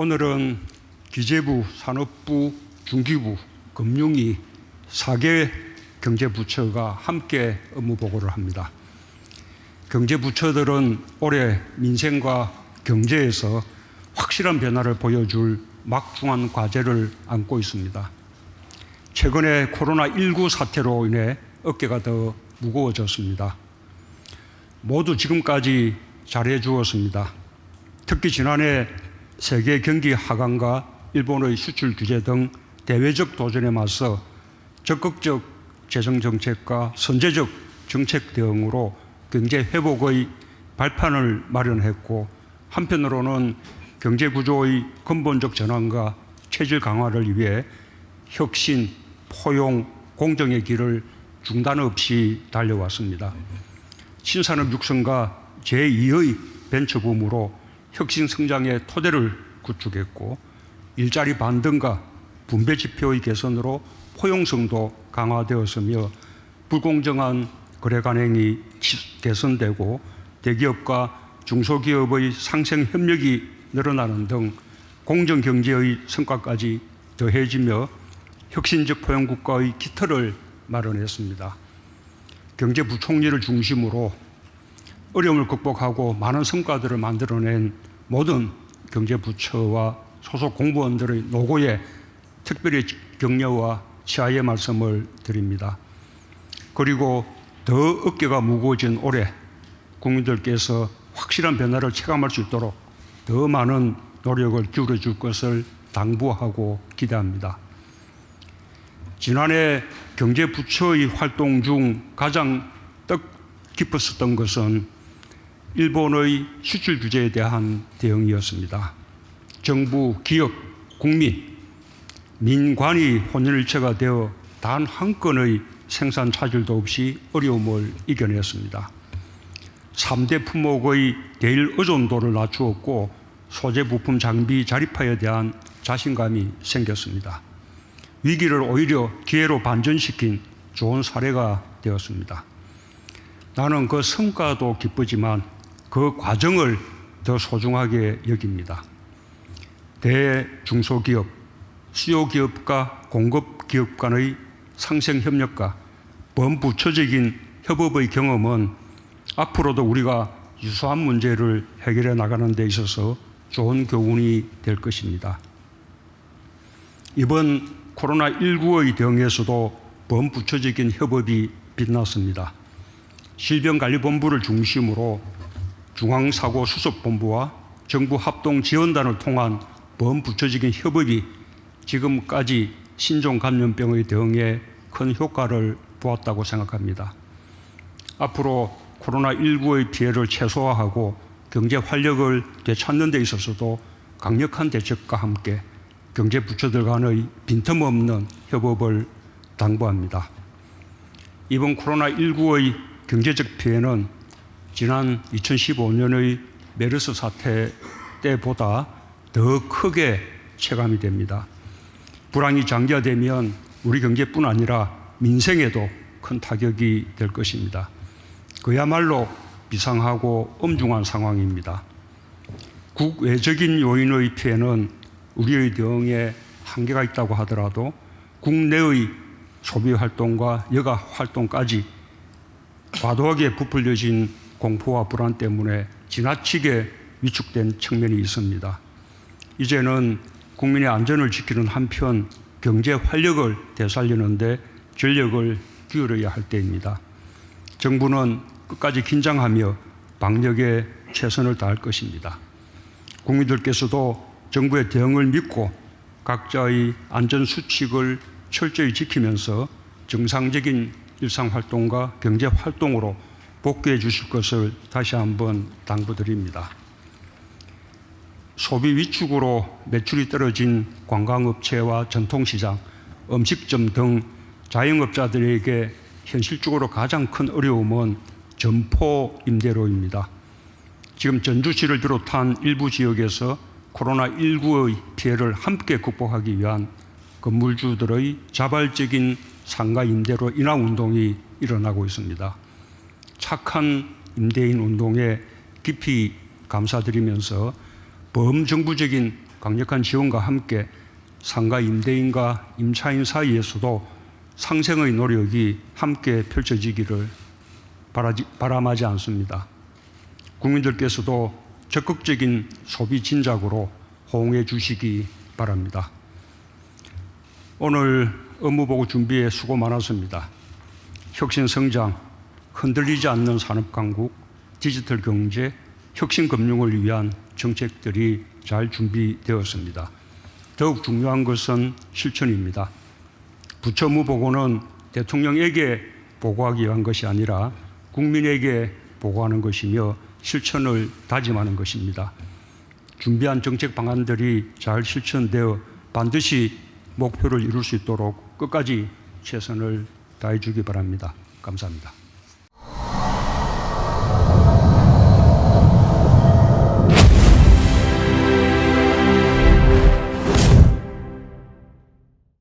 오늘은 기재부, 산업부, 중기부, 금융위 4개 경제부처가 함께 업무보고를 합니다. 경제부처들은 올해 민생과 경제에서 확실한 변화를 보여줄 막중한 과제를 안고 있습니다. 최근에 코로나19 사태로 인해 어깨가 더 무거워졌습니다. 모두 지금까지 잘해 주었습니다. 특히 지난해 세계 경기 하강과 일본의 수출 규제 등 대외적 도전에 맞서 적극적 재정정책과 선제적 정책 대응으로 경제 회복의 발판을 마련했고, 한편으로는 경제 구조의 근본적 전환과 체질 강화를 위해 혁신, 포용, 공정의 길을 중단 없이 달려왔습니다. 신산업 육성과 제2의 벤처붐으로 혁신 성장의 토대를 구축했고, 일자리 반등과 분배 지표의 개선으로 포용성도 강화되었으며 불공정한 거래 관행이 개선되고 대기업과 중소기업의 상생 협력이 늘어나는 등 공정경제의 성과까지 더해지며 혁신적 포용국가의 기틀을 마련했습니다. 경제부총리를 중심으로 어려움을 극복하고 많은 성과들을 만들어낸 모든 경제부처와 소속 공무원들의 노고에 특별히 격려와 치하의 말씀을 드립니다. 그리고 더 어깨가 무거워진 올해 국민들께서 확실한 변화를 체감할 수 있도록 더 많은 노력을 기울여 줄 것을 당부하고 기대합니다. 지난해 경제부처의 활동 중 가장 뜻깊었던 것은 일본의 수출 규제에 대한 대응이었습니다. 정부, 기업, 국민, 민관이 혼연일체가 되어 단 한 건의 생산 차질도 없이 어려움을 이겨냈습니다. 3대 품목의 대일 의존도를 낮추었고 소재 부품 장비 자립화에 대한 자신감이 생겼습니다. 위기를 오히려 기회로 반전시킨 좋은 사례가 되었습니다. 나는 그 성과도 기쁘지만 그 과정을 더 소중하게 여깁니다. 대중소기업, 수요기업과 공급기업 간의 상생협력과 범부처적인 협업의 경험은 앞으로도 우리가 유사한 문제를 해결해 나가는 데 있어서 좋은 교훈이 될 것입니다. 이번 코로나19의 대응에서도 범부처적인 협업이 빛났습니다. 질병관리본부를 중심으로 중앙사고수습본부와 정부 합동지원단을 통한 범부처적인 협업이 지금까지 신종감염병의 대응에 큰 효과를 보았다고 생각합니다. 앞으로 코로나19의 피해를 최소화하고 경제 활력을 되찾는 데 있어서도 강력한 대책과 함께 경제부처들 간의 빈틈없는 협업을 당부합니다. 이번 코로나19의 경제적 피해는 지난 2015년의 메르스 사태 때보다 더 크게 체감이 됩니다. 불황이 장기화되면 우리 경제뿐 아니라 민생에도 큰 타격이 될 것입니다. 그야말로 비상하고 엄중한 상황입니다. 국외적인 요인의 피해는 우리의 대응에 한계가 있다고 하더라도 국내의 소비 활동과 여가 활동까지 과도하게 부풀려진 공포와 불안 때문에 지나치게 위축된 측면이 있습니다. 이제는 국민의 안전을 지키는 한편 경제 활력을 되살리는 데 전력을 기울여야 할 때입니다. 정부는 끝까지 긴장하며 방역에 최선을 다할 것입니다. 국민들께서도 정부의 대응을 믿고 각자의 안전수칙을 철저히 지키면서 정상적인 일상활동과 경제활동으로 복귀해 주실 것을 다시 한번 당부드립니다. 소비 위축으로 매출이 떨어진 관광업체와 전통시장, 음식점 등 자영업자들에게 현실적으로 가장 큰 어려움은 점포 임대료입니다. 지금 전주시를 비롯한 일부 지역에서 코로나19의 피해를 함께 극복하기 위한 건물주들의 자발적인 상가 임대료 인하 운동이 일어나고 있습니다. 착한 임대인 운동에 깊이 감사드리면서 범정부적인 강력한 지원과 함께 상가 임대인과 임차인 사이에서도 상생의 노력이 함께 펼쳐지기를 바람하지 않습니다. 국민들께서도 적극적인 소비 진작으로 호응해 주시기 바랍니다. 오늘 업무보고 준비에 수고 많았습니다. 혁신 성장, 흔들리지 않는 산업 강국, 디지털 경제, 혁신 금융을 위한 정책들이 잘 준비되었습니다. 더욱 중요한 것은 실천입니다. 부처무 보고는 대통령에게 보고하기 위한 것이 아니라 국민에게 보고하는 것이며 실천을 다짐하는 것입니다. 준비한 정책 방안들이 잘 실천되어 반드시 목표를 이룰 수 있도록 끝까지 최선을 다해 주기 바랍니다. 감사합니다.